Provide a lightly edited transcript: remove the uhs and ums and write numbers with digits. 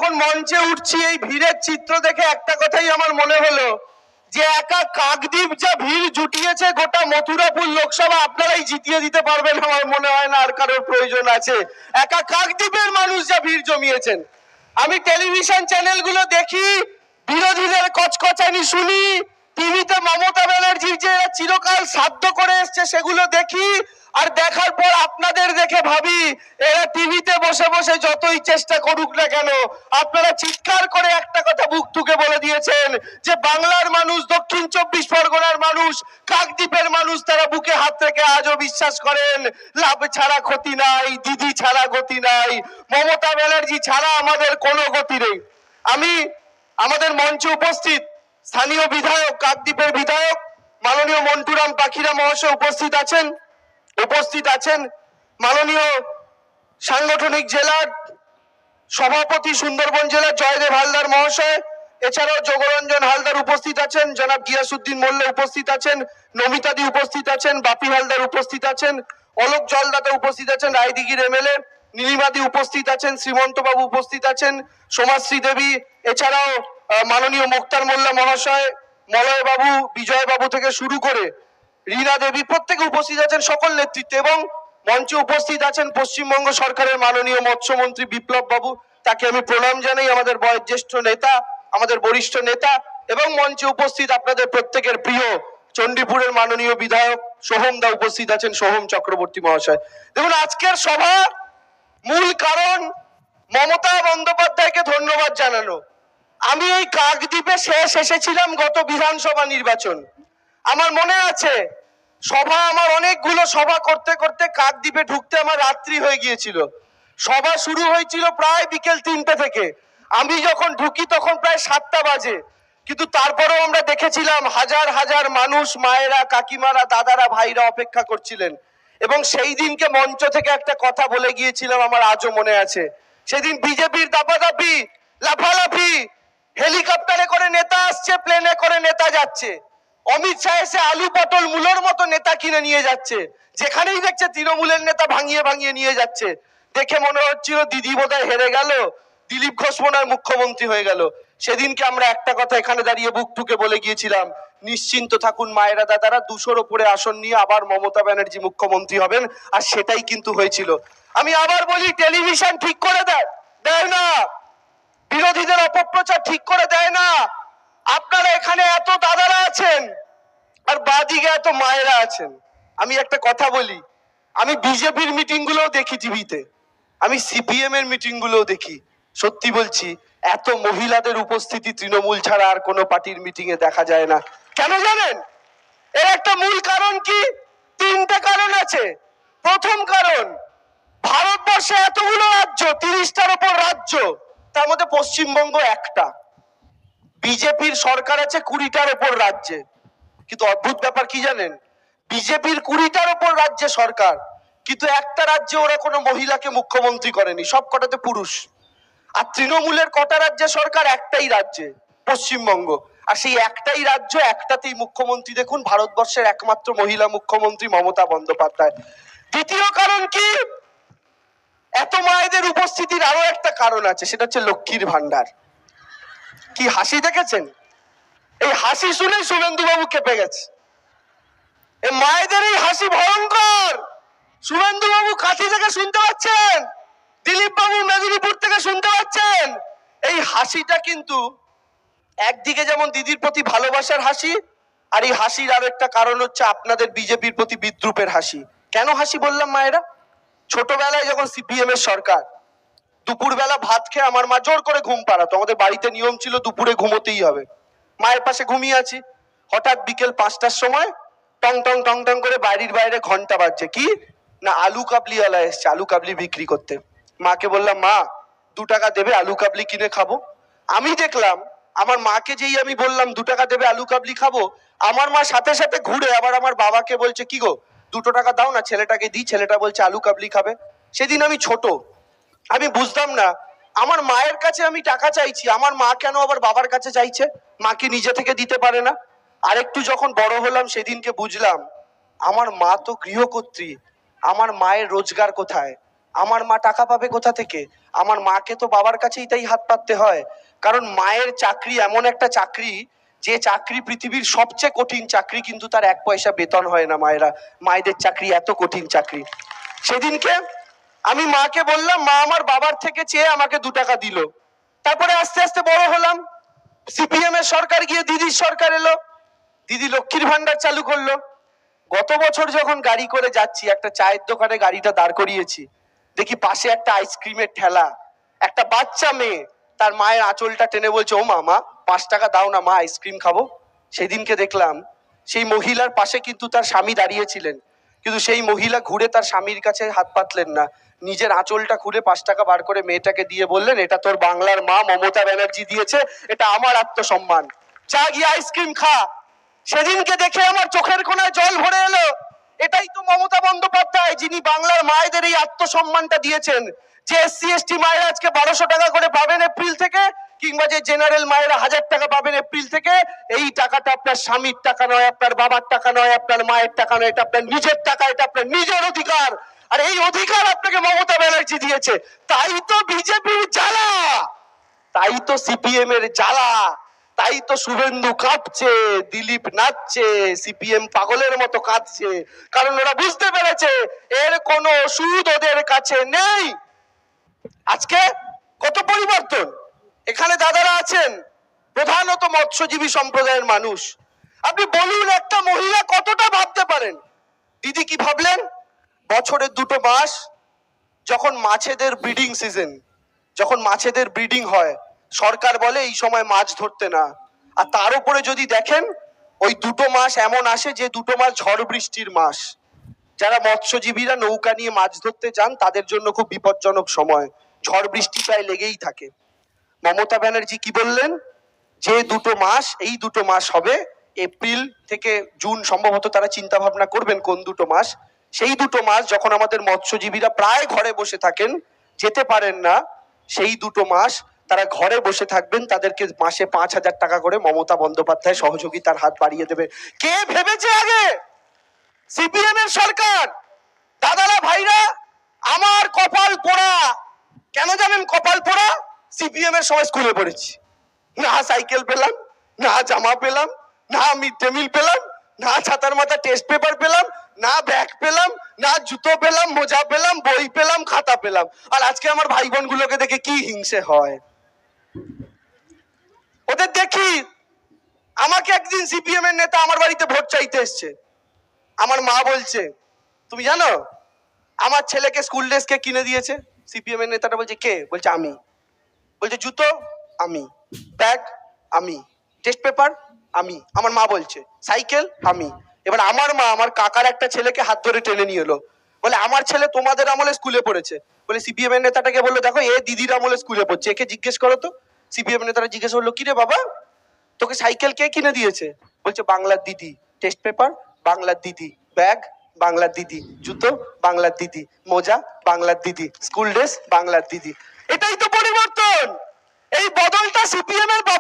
যখন মঞ্চে উঠছি এই ভিড়ের চিত্র দেখে একটা কথাই আমার মনে হলো যে একা কাকদ্বীপ যা ভিড় জুটিয়েছে গোটা মথুরাপুর লোকসভা আপনারাই জিতিয়ে দিতে পারবেন আমার মনে হয় না আর কারোর প্রয়োজন আছে। একা কাকদ্বীপের মানুষ যা ভিড় জমিয়েছেন। আমি টেলিভিশন চ্যানেলগুলো দেখি, বিরোধীদের কচকচানি শুনি, টিভিতে মমতা ব্যানার্জি যে চিরকাল সাধ্য করে এসছে সেগুলো দেখি, আর দেখার পর আপনাদের দেখে ভাবি এরা টিভিতে বসে বসে যতই চেষ্টা করুক না কেন আপনারা চিৎকার করে একটা কথা বুক ঠুকে বলে দিয়েছেন যে বাংলার মানুষ, দক্ষিণ 24 পরগনার মানুষ, কাকদ্বীপের মানুষ তারা বুকে হাত রেখে আজও বিশ্বাস করেন লাভ ছাড়া ক্ষতি নাই, দিদি ছাড়া গতি নাই, মমতা ব্যানার্জি ছাড়া আমাদের কোনো গতি নেই। আমি আমাদের মঞ্চে উপস্থিত স্থানীয় বিধায়ক, কাকদ্বীপের বিধায়ক মাননীয় মন্টুরাম পাখিরা মহাশয় উপস্থিত আছেন মাননীয় সাংগঠনিক জেলার সভাপতি সুন্দরবন জেলার জয়দেব হালদার মহাশয়, এছাড়াও যোগরঞ্জন হালদার উপস্থিত আছেন, জনাব গিয়াসউদ্দিন মোল্লা উপস্থিত আছেন, নমিতাদি উপস্থিত আছেন, বাপি হালদার উপস্থিত আছেন, অলোক জলদাতা উপস্থিত আছেন, রায়দিঘির এমএলএ নীলিমাদি উপস্থিত আছেন, শ্রীমন্ত বাবু উপস্থিত আছেন, সমাজশ্রী দেবী, এছাড়াও মাননীয় মুক্তার মোল্লা মহাশয়, মলয় বাবু, বিজয় বাবু থেকে শুরু করে রীনা দেবী প্রত্যেকে উপস্থিত আছেন সকল নেতৃত্বে, এবং মঞ্চে উপস্থিত আছেন পশ্চিমবঙ্গ সরকারের মাননীয় মৎস্যমন্ত্রী বিপ্লব বাবু, তাকে আমি প্রণাম জানাই, আমাদের বয়োজ্যেষ্ঠ নেতা, আমাদের বরিষ্ঠ নেতা, এবং মঞ্চে উপস্থিত আপনাদের প্রত্যেকের প্রিয় চণ্ডীপুরের মাননীয় বিধায়ক সোহম দা উপস্থিত আছেন, সোহম চক্রবর্তী মহাশয়। দেখুন আজকের সভা মূল কারণ মমতা বন্দ্যোপাধ্যায়কে ধন্যবাদ জানানো। আমি এই কাকদ্বীপে শেষ এসেছিলাম গত বিধানসভা নির্বাচন, আমার মনে আছে আমার অনেকগুলো সভা করতে করতে কাকদ্বীপে ঢুকতে আমার রাত্রি হয়ে গিয়েছিল। সভা শুরু হয়েছিল প্রায় বিকেল 3টে থেকে, আমি যখন ঢুকি তখন প্রায় 7টা বাজে, কিন্তু তারপরেও আমরা দেখেছিলাম হাজার হাজার মানুষ, মায়েরা, কাকিমারা, দাদারা, ভাইরা অপেক্ষা করছিলেন। এবং সেই দিনকে মঞ্চ থেকে একটা কথা বলে গিয়েছিলাম, আমার আজও মনে আছে। সেদিন বিজেপির দাপাদাপি, লাফালাফি, হেলিকপ্টারে করে নেতা আসছে, প্লেনে করে নেতা যাচ্ছে, অমিত শাহ এসে আলু পটল মূলোর মতো নেতা কিনে নিয়ে যাচ্ছে, যেখানেই দেখছে তৃণমূলের নেতা ভাঙিয়ে ভাঙিয়ে নিয়ে যাচ্ছে। দেখে মনে হচ্ছিল দিদি বোধহয় হেরে গেল, দিলীপ ঘোষ মনে হয় মুখ্যমন্ত্রী হয়ে গেল। সেদিনকে আমরা একটা কথা এখানে দাঁড়িয়ে বুক ঠুকে বলে গিয়েছিলাম, নিশ্চিন্ত থাকুন মায়েরা দাদারা, 200-র উপরে আসন নিয়ে আবার মমতা ব্যানার্জি মুখ্যমন্ত্রী হবেন, আর সেটাই কিন্তু হয়েছিল। আমি আবার বলি, টেলিভিশন ঠিক করে দেয় না, বিরোধীদের অপপ্রচার ঠিক করে দেয় না। আপনারা এখানে এত দাদারা আছেন আর বাদিকে এত মায়েরা আছেন। আমি একটা কথা বলি, আমি বিজেপির মিটিং গুলোও দেখি টিভিতে, আমি সিপিএম এর মিটিং গুলোও দেখি, সত্যি বলছি এত মহিলাদের উপস্থিতি তৃণমূল ছাড়া আর কোনো পার্টির মিটিং এ দেখা যায় না। কেন জানেন? এর একটা মূল কারণ কি? 3টে কারণ আছে। প্রথম কারণ, ভারতবর্ষে এতগুলো রাজ্য, 30টার উপর রাজ্য, তার মধ্যে পশ্চিমবঙ্গ একটা, বিজেপির সরকার আছে 20টার উপর রাজ্যে। কিন্তু অদ্ভুত ব্যাপার কি জানেন? বিজেপির 20টার উপর রাজ্যে সরকার, কিন্তু একটা রাজ্যে ওরা কোনো মহিলাকে মুখ্যমন্ত্রী করেনি, সব কটাতে পুরুষ। আর তৃণমূলের কটা রাজ্যে সরকার? একটাই রাজ্যে, পশ্চিমবঙ্গ। আর সেই একটাই রাজ্য, একটাতেই মুখ্যমন্ত্রী দেখুন, ভারতবর্ষের একমাত্র মহিলা মুখ্যমন্ত্রী মমতা বন্দ্যোপাধ্যায়। দ্বিতীয় কারণ কি? এত মায়েদের উপস্থিতির আরো একটা কারণ আছে, সেটা হচ্ছে লক্ষ্মীর ভান্ডার। কি হাসি দেখেছেন? এই হাসি শুনে শুভেন্দু বাবু কেঁপে গেছে। এই মায়েদের এই হাসি ভয়ঙ্কর। শুভেন্দু বাবু কাঁথি থেকে শুনতে পাচ্ছেন, দিলীপ বাবু মেদিনীপুর থেকে শুনতে পাচ্ছেন। এই হাসিটা কিন্তু একদিকে যেমন দিদির প্রতি ভালোবাসার হাসি, আর এই হাসির আর একটা কারণ হচ্ছে আপনাদের বিজেপির প্রতি বিদ্রুপের হাসি। কেন হাসি বললাম মায়েরা? ছোটবেলায় যখন সিপিএম এর সরকার, দুপুরবেলা ভাত খেয়ে আমার মা জোর করে ঘুম পাড়াতো। আমাদের বাড়িতে নিয়ম ছিল দুপুরে ঘুমোতেই হবে। মায়ের পাশে ঘুমিয়ে আছি, হঠাৎ বিকেল 5টার সময় টং টং টং টং করে বাড়ির বাইরে ঘন্টা বাজছে। কি না, আলু কাবলিওয়ালা এসছে আলু কাবলি বিক্রি করতে। মাকে বললাম, মা 2 টাকা দেবে, আলু কাবলি কিনে খাবো। আমি দেখলাম আমার মাকে যেই আমি বললাম 2 টাকা দেবে আলু কাবলি খাবো, আমার মা সাথে সাথে ঘুরে আবার আমার বাবাকে বলছে, কি গো 2 টাকা দাও না, ছেলেটাকে দিই। ছেলেটা বলছে আলু কাবলি খাবে। সেদিন আমি ছোট, আমি বুঝতাম না, আমার মায়ের কাছে আমি টাকা চাইছি, আমার মা কেন আবার বাবার কাছে চাইছে? মা কি নিজে থেকে দিতে পারে না? আরেকটু যখন বড় হলাম সেদিনকে বুঝলাম, আমার মা তো গৃহকর্ত্রী, আমার মায়ের রোজগার কোথায়? আমার মা টাকা পাবে কোথা থেকে? আমার মাকে তো বাবার কাছেই তাই হাত পাততে হয়, কারণ মায়ের চাকরি এমন একটা চাকরি, যে চাকরি পৃথিবীর সবচেয়ে কঠিন চাকরি, কিন্তু তার 1 পয়সা বেতন হয় না। মায়েদের চাকরি এত কঠিন চাকরি। সেদিনকে আমি মাকে বললাম, মা আমার বাবার থেকে চেয়ে আমাকে 2 টাকা দিল। তারপরে আস্তে আস্তে বড় হলাম, সিপিএম এর সরকার গিয়ে দিদির সরকার এলো, দিদি লক্ষ্মীর ভান্ডার চালু করলো। গত বছর যখন গাড়ি করে যাচ্ছি, একটা চায়ের দোকানে গাড়িটা দাঁড় করিয়েছি, দেখি পাশে একটা আইসক্রিমের ঠেলা, একটা বাচ্চা মেয়ে তার মায়ের আঁচলটা টেনে বলছে, ও মা 5 টাকা দাও না মা, আইসক্রিম খাবো। সেদিনকে দেখলাম সেই মহিলার পাশে কিন্তু তার স্বামী দাঁড়িয়েছিলেন, কিন্তু সেই মহিলা ঘুরে তার স্বামীর কাছে হাত পাতলেন না, নিজের আঁচলটা খুলে 5 টাকা বার করে মেয়েটাকে দিয়ে বললেন, এটা তোর বাংলার মা মমতা ব্যানার্জি দিয়েছে, এটা আমার আত্মসম্মান, যা গিয়ে আইসক্রিম খা। সেদিনকে দেখে আমার চোখের কোণায় জল ভরে এলো। এটাই তো মমতা বন্দ্যোপাধ্যায়, যিনি বাংলার মায়েদের এই আত্মসম্মানটা দিয়েছেন। যে এসসি এসটি মায়েরা আজকে 1200 টাকা করে পাবেন এপ্রিল থেকে, কিংবা যে জেনারেল মায়েরা 1000 টাকা পাবেন এপ্রিল থেকে, এই টাকাটা আপনার স্বামীর টাকা নয়, আপনার বাবার টাকা নয়, আপনার মায়ের টাকা নয়, এটা আপনার নিজের টাকা, এটা আপনার নিজের অধিকার। আর এই অধিকার আপনাকে মমতা ব্যানার্জি দিয়েছে। তাই তো বিজেপির জ্বালা, তাই তো সিপিএম এর জ্বালা, তাই তো শুভেন্দু কাঁপছে, দিলীপ নাচছে, সিপিএম পাগলের মতো কাঁদছে, কারণ ওরা বুঝতে পেরেছে এর কোনো সুদ ওদের কাছে নেই। আজকে কত পরিবর্তন। এখানে দাদারা আছেন, প্রধানত মৎস্যজীবী সম্প্রদায়ের মানুষ। আপনি বলুন, একটা মহিলা কতটা ভাবতে পারেন? দিদি কি ভাবলেন? বছরের 2টো মাস, যখন মাছেদের ব্রিডিং সিজন, যখন মাছেদের ব্রিডিং হয়, সরকার বলে এই সময় মাছ ধরতে না। আর তার উপরে যদি দেখেন, ওই 2টো মাস এমন আসে যে 2টো মাস ঝড় বৃষ্টির মাস। যারা মৎস্যজীবীরা নৌকা নিয়ে মাছ ধরতে যান, তাদের জন্য খুব বিপজ্জনক সময়, ঝড় বৃষ্টি প্রায় লেগেই থাকে। মমতা ব্যানার্জি কি বললেন? যে 2টো মাস, এই 2টো মাস হবে এপ্রিল থেকে জুন, সম্ভবত তারা চিন্তা ভাবনা করবেন কোন 2টো মাস। সেই 2টো মাস যখন আমাদের মৎস্যজীবীরা প্রায় ঘরে বসে থাকেন, যেতে পারেন না, সেই 2টো মাস তারা ঘরে বসে থাকবেন, তাদেরকে মাসে 5,000 টাকা করে মমতা বন্দ্যোপাধ্যায় সহযোগিতার হাত বাড়িয়ে দেবে। কে ভেবেছে আগে? সিপিএম এর সরকার। দাদারা ভাইরা, আমার কপাল পোড়া। কেন জানেন কপাল পোড়া? সিপিএম এর সময় স্কুলে পড়েছি, না সাইকেল পেলাম, না জামা পেলাম, না মিড ডে মিল পেলাম, না ছাতার মাথা টেস্ট পেপার পেলাম, না ব্যাগ পেলাম, না জুতো পেলাম, মোজা পেলাম, বই পেলাম, খাতা পেলাম। আর আজকে আমার ভাই বোন গুলোকে দেখে কি হিংসে হয়। ওদের দেখি, আমাকে একদিন সিপিএম এর নেতা আমার বাড়িতে ভোট চাইতে এসছে। আমার মা বলছে, তুমি জানো আমার ছেলেকে স্কুল ড্রেস কে কিনে দিয়েছে? সিপিএম এর নেতাটা বলছে, কে? বলছে আমি। বলছে জুতো আমি, ব্যাগ আমি, টেস্ট পেপার আমি। আমার মা বলছে সাইকেল আমি। এবার আমার মা আমার কাকার একটা ছেলেকে হাত ধরে টেনে নিয়ে এলো, বলে আমার ছেলে তোমাদের আমলে স্কুলে পড়েছে। বলে সিপিএম এর নেতাটাকে বললো, দেখো এ দিদির আমলে স্কুলে পড়ছে, একে জিজ্ঞেস করো তো। সিপিএম নেতারা জিজ্ঞেস করলো, কি রে বাবা, তোকে সাইকেল কে কিনে দিয়েছে? বলছে বাংলার দিদি, টেস্ট পেপার বাংলার দিদি, ব্যাগ বাংলার দিদি, জুতো বাংলার দিদি, মোজা বাংলার দিদি, স্কুল ড্রেস বাংলার দিদি। এটাই তো পরিবর্তন। এই বদলটা সিপিএম এর বাবুর